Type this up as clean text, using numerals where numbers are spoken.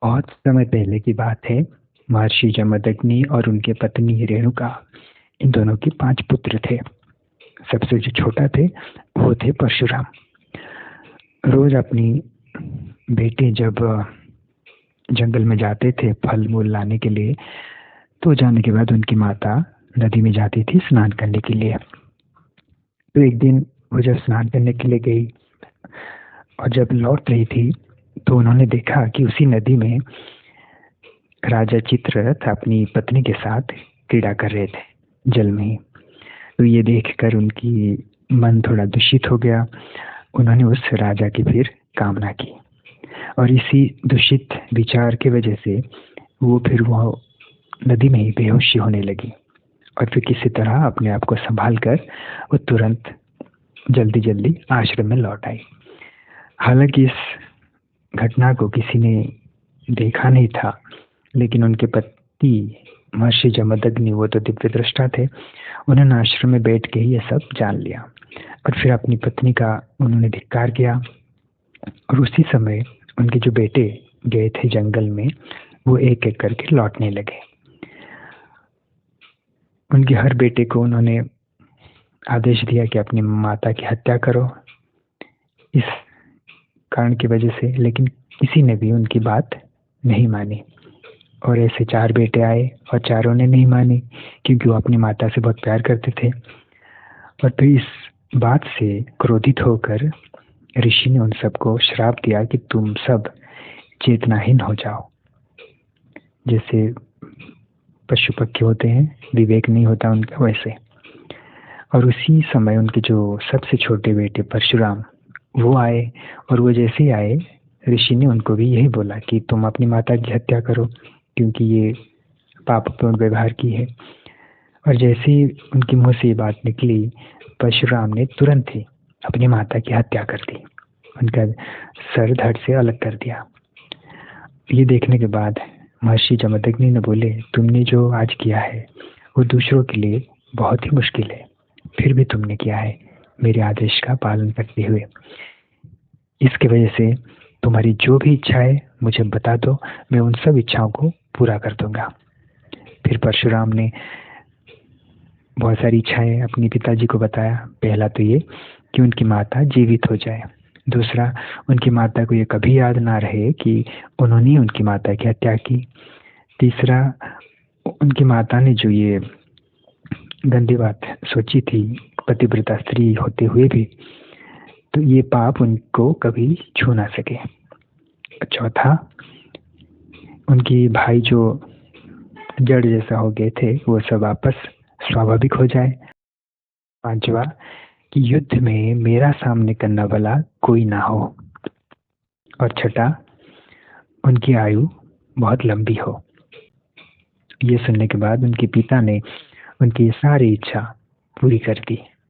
बहुत समय पहले की बात है। महर्षि जमदग्नि और उनके पत्नी रेणुका, इन दोनों के 5 पुत्र थे। सबसे जो छोटा थे वो थे परशुराम। रोज अपनी बेटे जब जंगल में जाते थे फल मूल लाने के लिए, तो जाने के बाद उनकी माता नदी में जाती थी स्नान करने के लिए। तो एक दिन वो जब स्नान करने के लिए गई और जब लौट रही थी, तो उन्होंने देखा कि उसी नदी में राजा चित्ररथ अपनी पत्नी के साथ क्रीड़ा कर रहे थे, जल में ही। तो ये देखकर उनकी मन थोड़ा दूषित हो गया। उन्होंने उस राजा की फिर कामना की और इसी दूषित विचार की वजह से वो नदी में ही बेहोशी होने लगी। और फिर किसी तरह अपने आप को संभाल कर वो तुरंत जल्दी जल्दी आश्रम में लौट आई। हालांकि इस घटना को किसी ने देखा नहीं था, लेकिन उनके पति महर्षि जमदग्नि, वो तो दिव्य दृष्टा थे, उन्होंने आश्रम में बैठ के ही ये सब जान लिया और फिर अपनी पत्नी का उन्होंने धिक्कार किया। और उसी समय उनके जो बेटे गए थे जंगल में, वो एक एक करके लौटने लगे। उनके हर बेटे को उन्होंने आदेश दिया कि अपनी माता की हत्या करो इस कारण की वजह से, लेकिन किसी ने भी उनकी बात नहीं मानी। और ऐसे 4 बेटे आए और चारों ने नहीं मानी, क्योंकि वो अपनी माता से बहुत प्यार करते थे। और फिर इस बात से क्रोधित होकर ऋषि ने उन सबको श्राप दिया कि तुम सब चेतनाहीन हो जाओ। जैसे पशु पक्षी होते हैं, विवेक नहीं होता उनका, वैसे। और उसी समय उनके जो सबसे छोटे बेटे परशुराम, वो आए। और वो जैसे ही आए, ऋषि ने उनको भी यही बोला कि तुम अपनी माता की हत्या करो, क्योंकि ये पापपूर्ण व्यवहार की है। और जैसे ही उनके मुंह से ये बात निकली, परशुराम ने तुरंत ही अपनी माता की हत्या कर दी, उनका सर धड़ से अलग कर दिया। ये देखने के बाद महर्षि जमदग्नि ने बोले, तुमने जो आज किया है वो दूसरों के लिए बहुत ही मुश्किल है, फिर भी तुमने किया है मेरे आदेश का पालन करते हुए। इसकी वजह से तुम्हारी जो भी इच्छा है मुझे बता दो, मैं उन सब इच्छाओं को पूरा कर दूंगा। फिर परशुराम ने बहुत सारी इच्छाएं अपने पिताजी को बताया। पहला तो ये कि उनकी माता जीवित हो जाए। दूसरा, उनकी माता को ये कभी याद ना रहे कि उन्होंने उनकी माता की हत्या की। तीसरा, उनकी माता ने जो ये गंदी बात सोची थी पतिव्रता स्त्री होते हुए भी, तो ये पाप उनको कभी छू ना सके। चौथा, उनकी भाई जो जड़ जैसा हो गए थे वो सब वापस स्वाभाविक हो जाए। पांचवा, कि युद्ध में मेरा सामने करने वाला कोई ना हो। और छठा, उनकी आयु बहुत लंबी हो। ये सुनने के बाद उनके पिता ने उनकी सारी इच्छा पूरी कर दी।